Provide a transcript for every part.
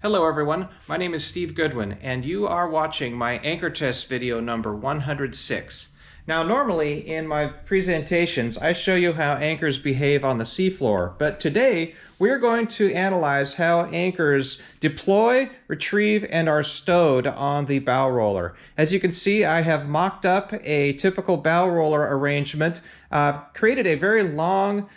Hello everyone, my name is Steve Goodwin and you are watching my anchor test video number 106. Now normally in my presentations I show you how anchors behave on the seafloor, but today we're going to analyze how anchors deploy, retrieve, and are stowed on the bow roller. As you can see, I have mocked up a typical bow roller arrangement, created a very long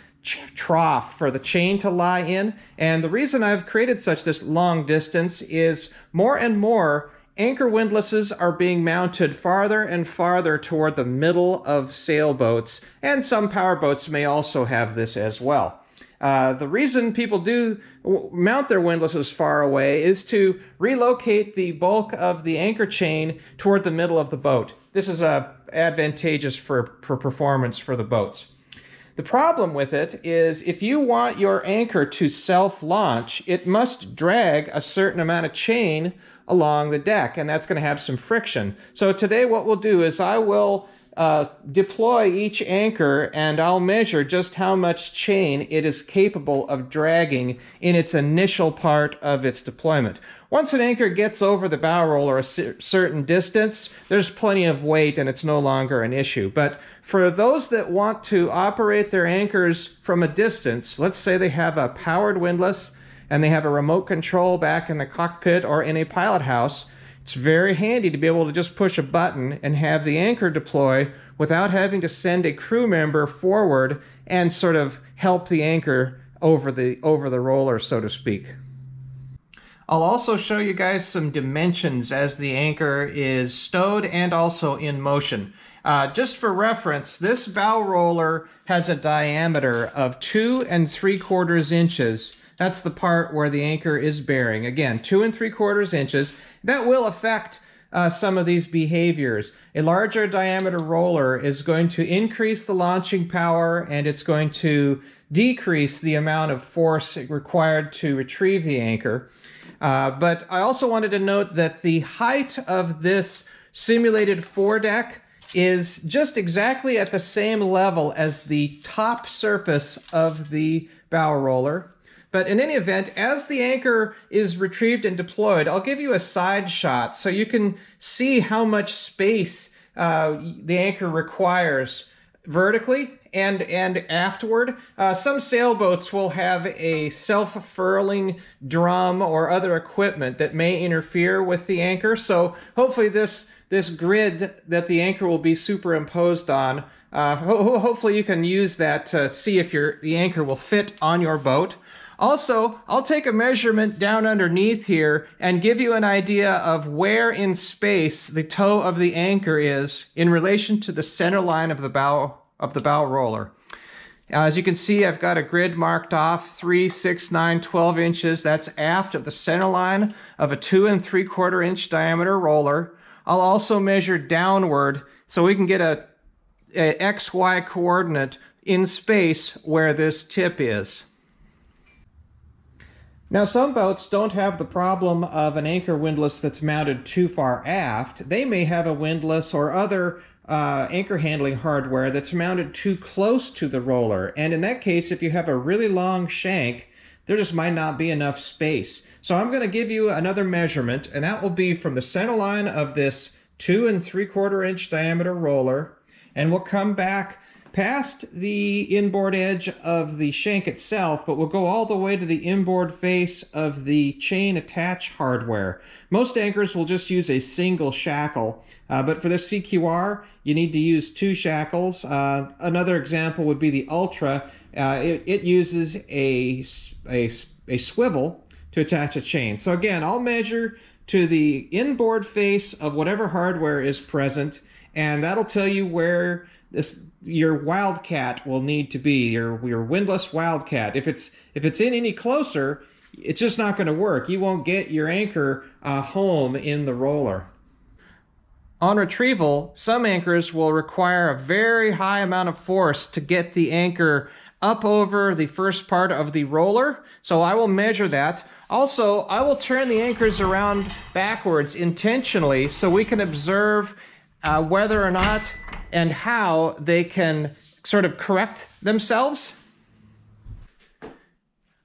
trough for the chain to lie in, and the reason I've created this long distance is more and more anchor windlasses are being mounted farther and farther toward the middle of sailboats, and some powerboats may also have this as well. The reason people do mount their windlasses far away is to relocate the bulk of the anchor chain toward the middle of the boat. This is advantageous for performance for the boats. The problem with it is if you want your anchor to self-launch, it must drag a certain amount of chain along the deck, and that's going to have some friction. So today what we'll do is I will deploy each anchor and I'll measure just how much chain it is capable of dragging in its initial part of its deployment. Once an anchor gets over the bow roller a certain distance, there's plenty of weight and it's no longer an issue. But for those that want to operate their anchors from a distance, let's say they have a powered windlass and they have a remote control back in the cockpit or in a pilot house, it's very handy to be able to just push a button and have the anchor deploy without having to send a crew member forward and sort of help the anchor over the roller, so to speak. I'll also show you guys some dimensions as the anchor is stowed and also in motion. Just for reference, this bow roller has a diameter of 2 3/4 inches. That's the part where the anchor is bearing. Again, 2 3/4 inches. That will affect some of these behaviors. A larger diameter roller is going to increase the launching power and it's going to decrease the amount of force required to retrieve the anchor. But I also wanted to note that the height of this simulated foredeck is just exactly at the same level as the top surface of the bow roller. But in any event, as the anchor is retrieved and deployed, I'll give you a side shot so you can see how much space the anchor requires vertically and afterward. Some sailboats will have a self-furling drum or other equipment that may interfere with the anchor. So hopefully this grid that the anchor will be superimposed on, hopefully you can use that to see if the anchor will fit on your boat. Also, I'll take a measurement down underneath here and give you an idea of where in space the toe of the anchor is in relation to the center line of the bow roller. As you can see, I've got a grid marked off 3, 6, 9, 12 inches. That's aft of the center line of a 2 3/4 inch diameter roller. I'll also measure downward so we can get a XY coordinate in space where this tip is. Now, some boats don't have the problem of an anchor windlass that's mounted too far aft. They may have a windlass or other anchor handling hardware that's mounted too close to the roller. And in that case, if you have a really long shank, there just might not be enough space. So I'm going to give you another measurement, and that will be from the center line of this 2 3/4 inch diameter roller, and we'll come back past the inboard edge of the shank itself, but we'll go all the way to the inboard face of the chain attach hardware. Most anchors will just use a single shackle, but for this CQR, you need to use 2 shackles. Another example would be the Ultra. It uses a swivel to attach a chain. So again, I'll measure to the inboard face of whatever hardware is present, and that'll tell you where your wildcat will need to be, your windlass wildcat. If it's in any closer, it's just not going to work. You won't get your anchor home in the roller. On retrieval, some anchors will require a very high amount of force to get the anchor up over the first part of the roller, so I will measure that. Also, I will turn the anchors around backwards intentionally so we can observe whether or not and how they can sort of correct themselves.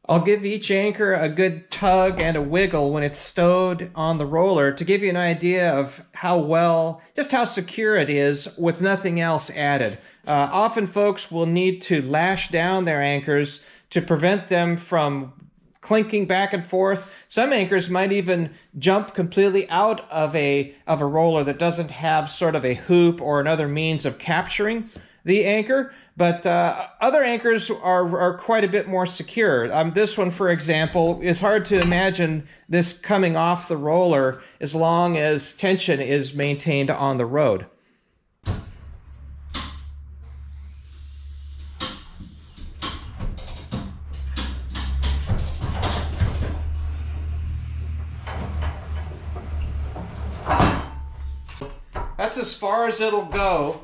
I'll give each anchor a good tug and a wiggle when it's stowed on the roller to give you an idea of just how secure it is with nothing else added. Often folks will need to lash down their anchors to prevent them from clinking back and forth. Some anchors might even jump completely out of a roller that doesn't have sort of a hoop or another means of capturing the anchor. But other anchors are quite a bit more secure. This one, for example, is hard to imagine this coming off the roller as long as tension is maintained on the rode. That's as far as it'll go.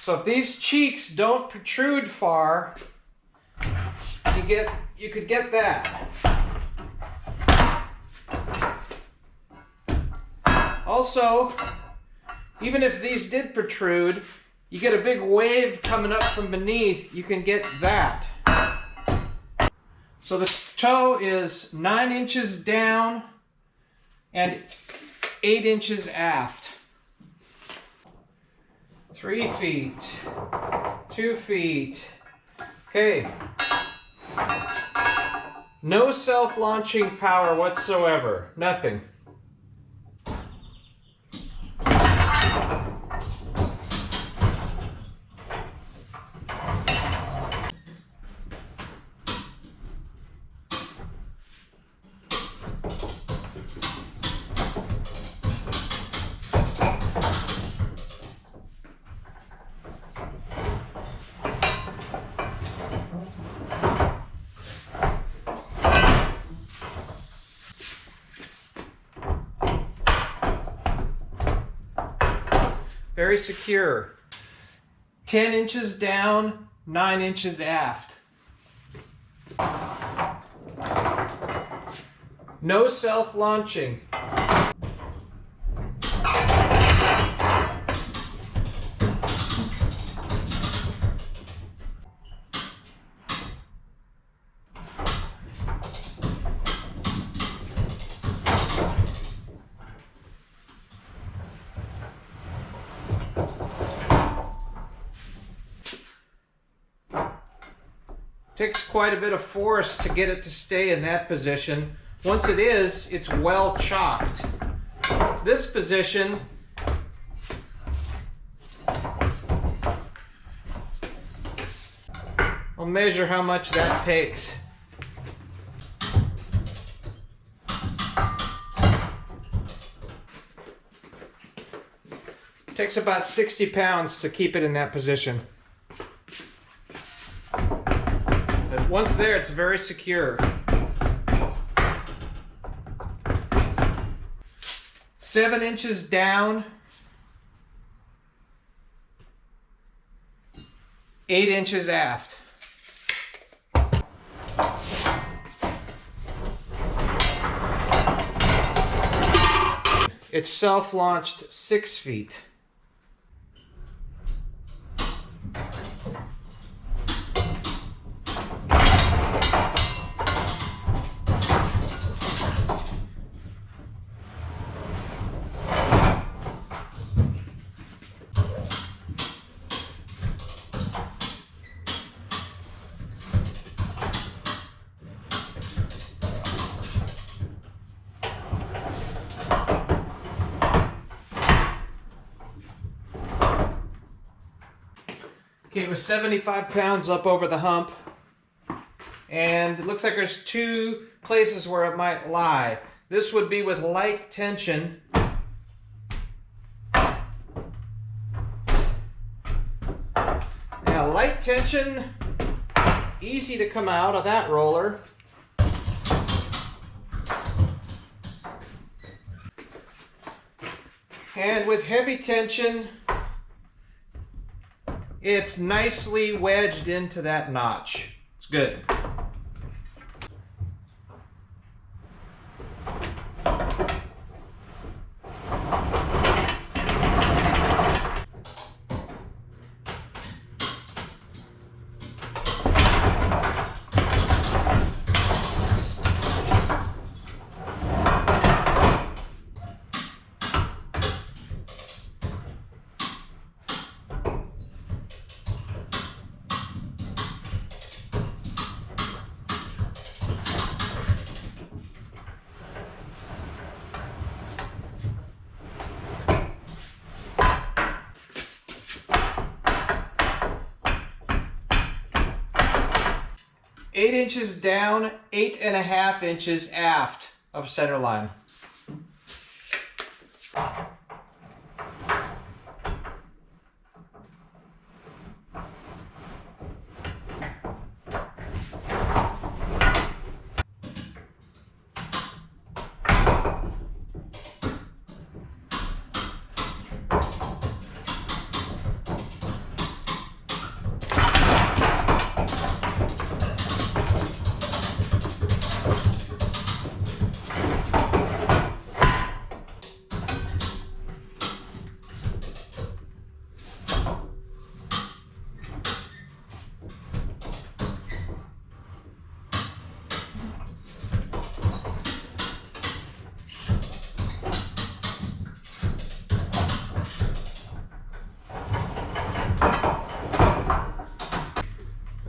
So if these cheeks don't protrude far, you could get that. Also, even if these did protrude, you get a big wave coming up from beneath, you can get that. So the toe is 9 inches down and 8 inches aft. 3 feet, 2 feet. Okay. No self-launching power whatsoever. Nothing. Very secure. 10 inches down, 9 inches aft. No self-launching. Takes quite a bit of force to get it to stay in that position. Once it is, it's well chocked. This position I'll measure how much that takes. It takes about 60 pounds to keep it in that position. Once there, it's very secure. 7 inches down, 8 inches aft. It's self-launched 6 feet. Okay, it was 75 pounds up over the hump, and it looks like there's 2 places where it might lie. This would be with light tension. Now, light tension, easy to come out of that roller. And with heavy tension, it's nicely wedged into that notch. It's good. 8 inches down, 8.5 inches aft of center line.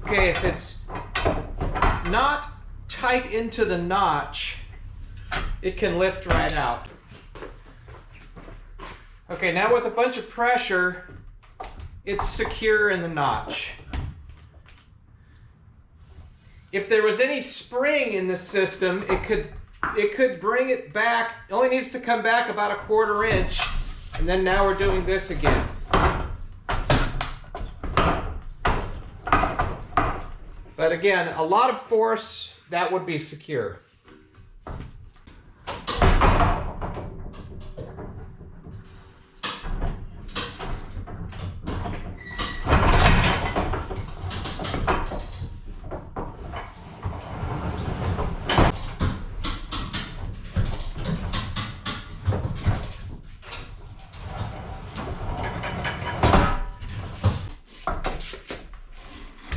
Okay, if it's not tight into the notch, it can lift right out. Okay, now with a bunch of pressure, it's secure in the notch. If there was any spring in the system, it could bring it back. It only needs to come back about 1/4 inch, and then now we're doing this again. But again, a lot of force, that would be secure.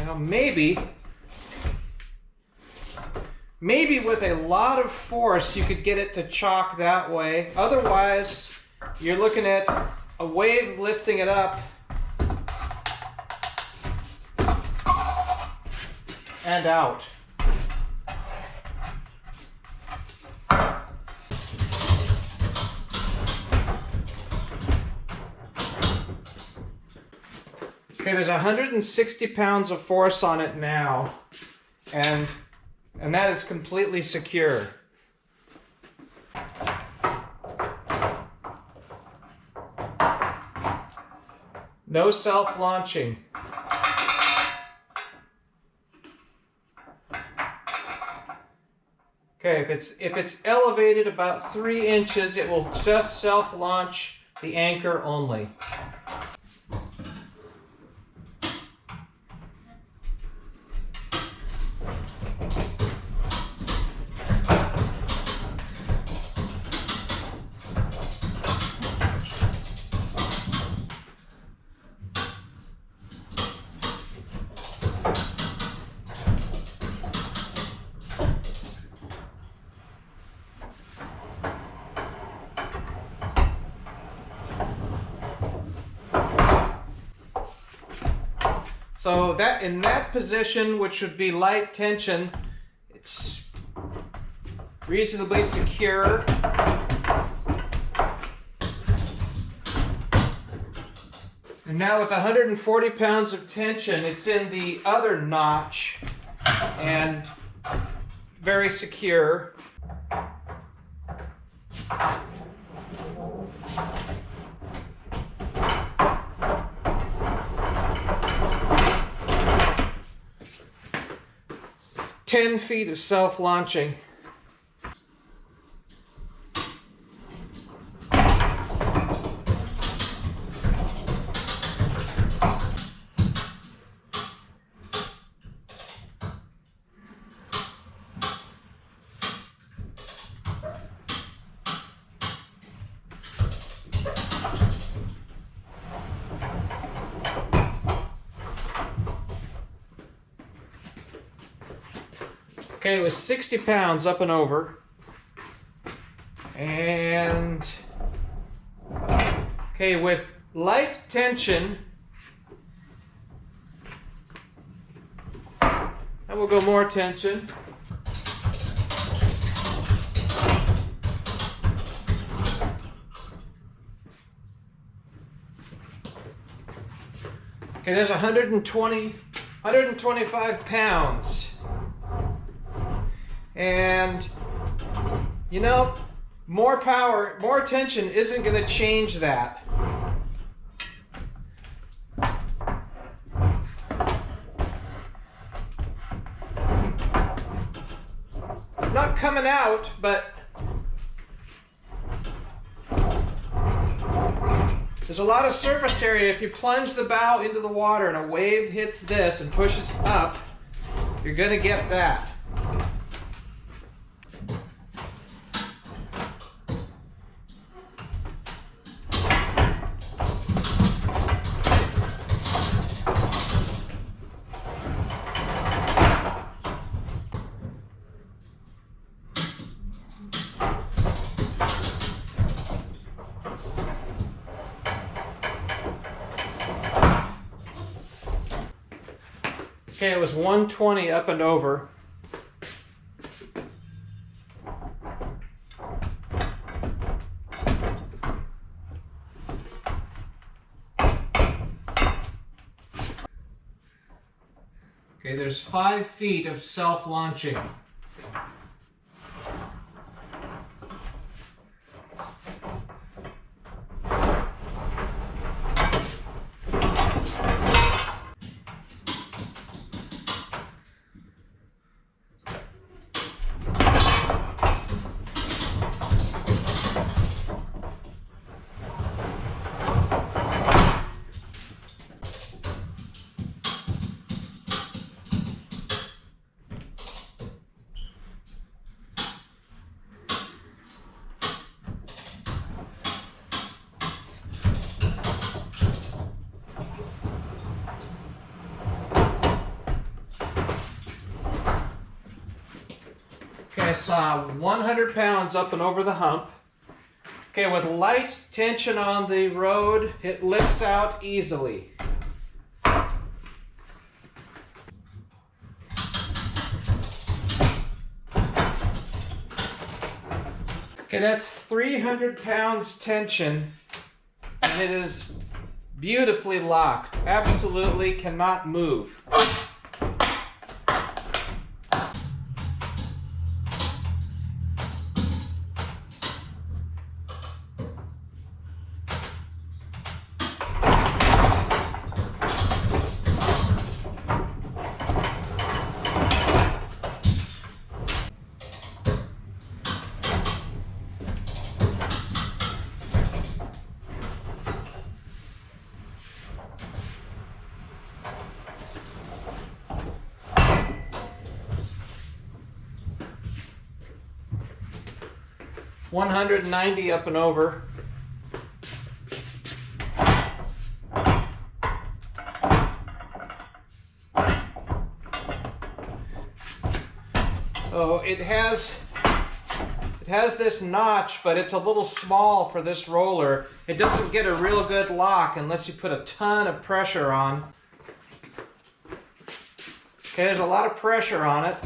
Now maybe with a lot of force you could get it to chock that way. Otherwise, you're looking at a wave lifting it up and out. Okay, there's 160 pounds of force on it now, and that is completely secure. No self-launching. Okay, if it's elevated about 3 inches, it will just self-launch the anchor only. So that in that position, which would be light tension, it's reasonably secure. And now with 140 pounds of tension, it's in the other notch and very secure. "10 feet of self-launching." Okay, it was 60 pounds up and over. And okay, with light tension, I will go more tension. Okay, there's 125 pounds. And, you know, more power, more tension isn't going to change that. It's not coming out, but there's a lot of surface area. If you plunge the bow into the water and a wave hits this and pushes up, you're going to get that. Okay, it was 120 up and over. Okay, there's 5 feet of self-launching. I saw 100 pounds up and over the hump. Okay, with light tension on the rod, it lifts out easily. Okay, that's 300 pounds tension, and it is beautifully locked. Absolutely cannot move. $190 up and over. Oh, it has this notch, but it's a little small for this roller. It doesn't get a real good lock unless you put a ton of pressure on. Okay, there's a lot of pressure on it.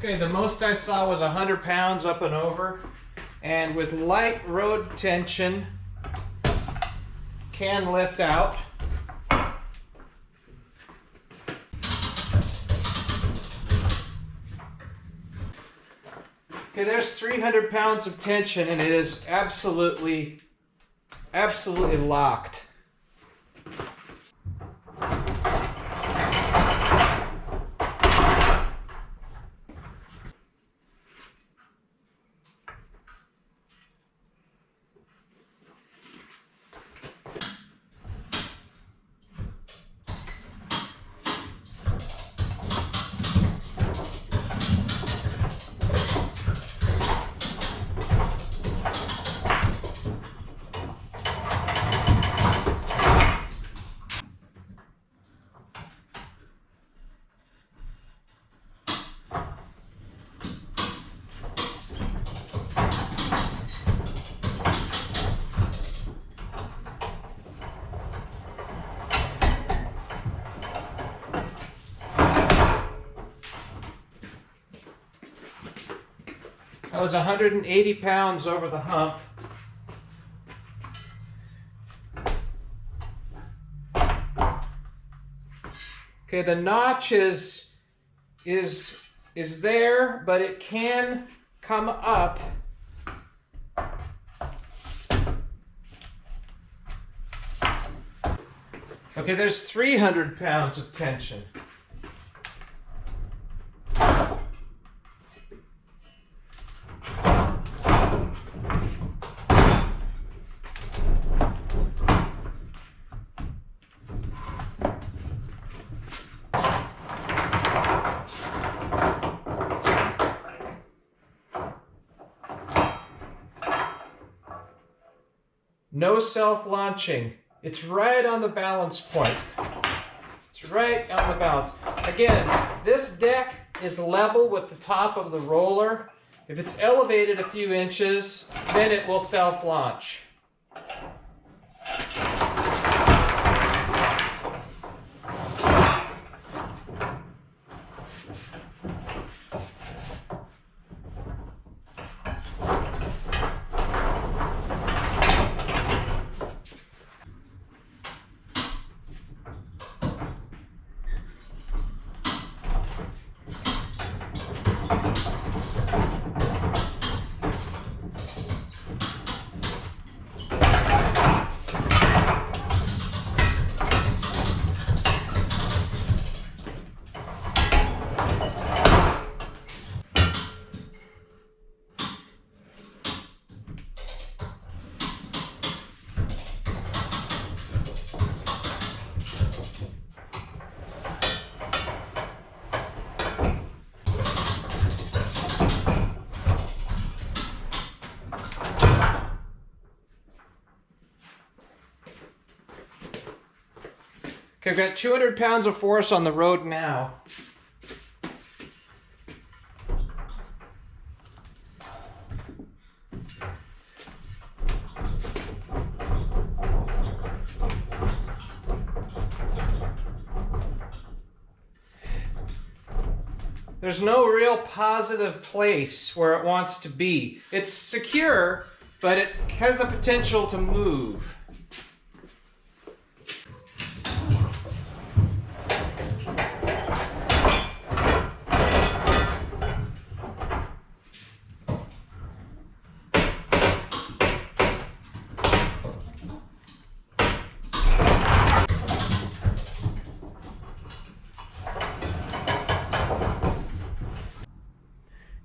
Okay, the most I saw was 100 pounds up and over, and with light rod tension, can lift out. Okay, there's 300 pounds of tension, and it is absolutely locked. That was 180 pounds over the hump. Okay, the notch is there, but it can come up. Okay, there's 300 pounds of tension. No self-launching. It's right on the balance point. It's right on the balance. Again, this deck is level with the top of the roller. If it's elevated a few inches, then it will self-launch. Okay, I've got 200 pounds of force on the road now. There's no real positive place where it wants to be. It's secure, but it has the potential to move.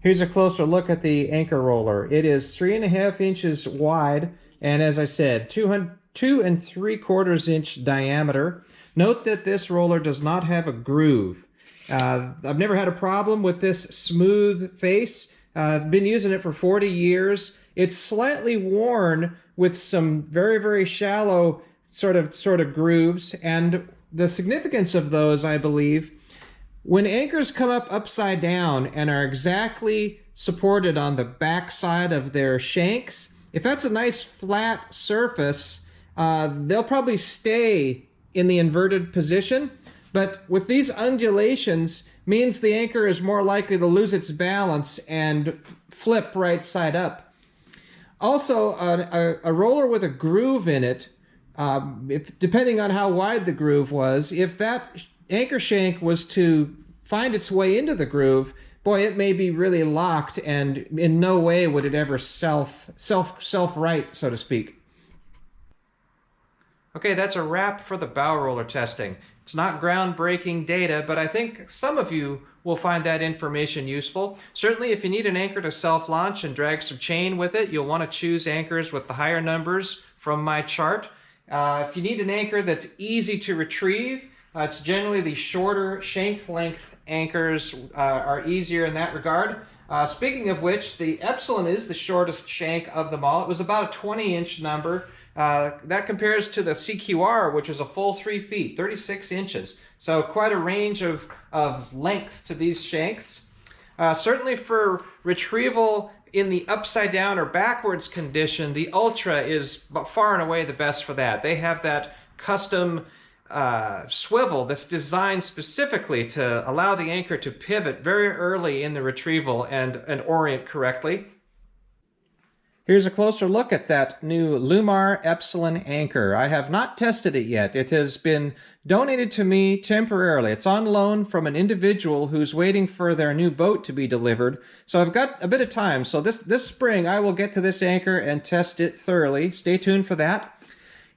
Here's a closer look at the anchor roller. It is 3.5 inches wide, and as I said, 2 3/4 inch diameter. Note that this roller does not have a groove. I've never had a problem with this smooth face. I've been using it for 40 years. It's slightly worn with some very, very shallow sort of grooves, and the significance of those, I believe, when anchors come up upside down and are exactly supported on the back side of their shanks, if that's a nice flat surface, they'll probably stay in the inverted position. But with these undulations, means the anchor is more likely to lose its balance and flip right side up. Also, a roller with a groove in it, depending on how wide the groove was, if that anchor shank was to find its way into the groove, boy, it may be really locked, and in no way would it ever self-right, so to speak. Okay, that's a wrap for the bow roller testing. It's not groundbreaking data, but I think some of you will find that information useful. Certainly, if you need an anchor to self-launch and drag some chain with it, you'll want to choose anchors with the higher numbers from my chart. If you need an anchor that's easy to retrieve, it's generally the shorter shank length anchors are easier in that regard. Speaking of which, the Epsilon is the shortest shank of them all. It was about a 20-inch number. That compares to the CQR, which is a full 3 feet, 36 inches. So quite a range of lengths to these shanks. Certainly for retrieval in the upside down or backwards condition, the Ultra is far and away the best for that. They have that custom swivel that's designed specifically to allow the anchor to pivot very early in the retrieval and orient correctly. Here's a closer look at that new Lumar Epsilon anchor. I have not tested it yet. It has been donated to me temporarily. It's on loan from an individual who's waiting for their new boat to be delivered. So I've got a bit of time. So this spring I will get to this anchor and test it thoroughly. Stay tuned for that.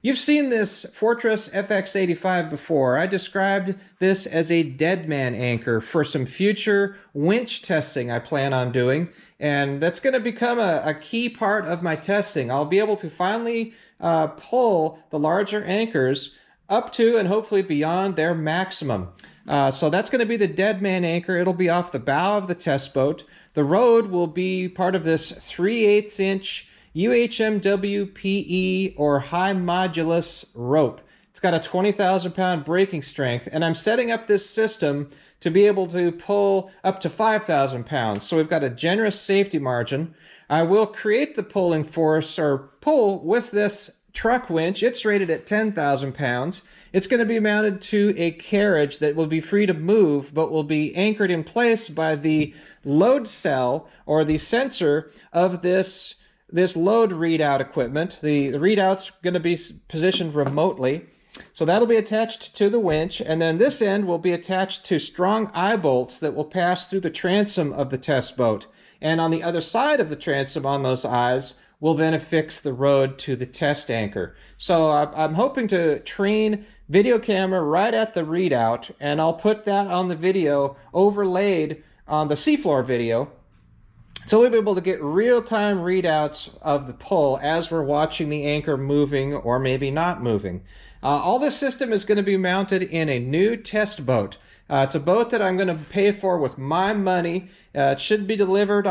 You've seen this Fortress FX85 before. I described this as a dead man anchor for some future winch testing I plan on doing, and that's going to become a key part of my testing. I'll be able to finally pull the larger anchors up to and hopefully beyond their maximum. So that's going to be the dead man anchor. It'll be off the bow of the test boat. The rode will be part of this 3/8 inch UHMW PE or high modulus rope. It's got a 20,000 pound braking strength, and I'm setting up this system to be able to pull up to 5,000 pounds. So we've got a generous safety margin. I will create the pulling force or pull with this truck winch. It's rated at 10,000 pounds. It's going to be mounted to a carriage that will be free to move, but will be anchored in place by the load cell or the sensor of this load readout equipment. The readout's going to be positioned remotely. So that'll be attached to the winch, and then this end will be attached to strong eye bolts that will pass through the transom of the test boat. And on the other side of the transom on those eyes, we'll then affix the rode to the test anchor. So I'm hoping to train video camera right at the readout, and I'll put that on the video overlaid on the seafloor video. So we'll be able to get real-time readouts of the pull as we're watching the anchor moving or maybe not moving. All this system is going to be mounted in a new test boat. It's a boat that I'm going to pay for with my money. It should be delivered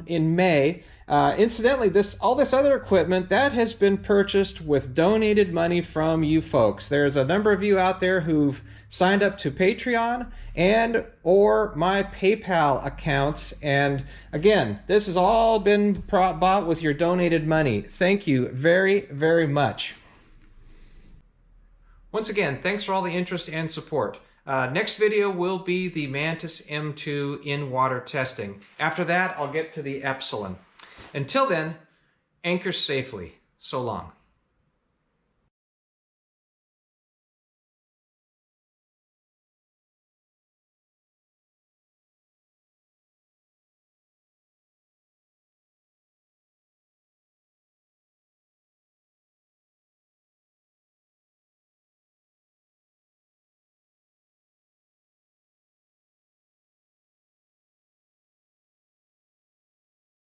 in May. Incidentally, all this other equipment, that has been purchased with donated money from you folks. There's a number of you out there who've signed up to Patreon and or my PayPal accounts. And again, this has all been bought with your donated money. Thank you very, very much. Once again, thanks for all the interest and support. Next video will be the Mantus M2 in-water testing. After that, I'll get to the Epsilon. Until then, anchor safely. So long.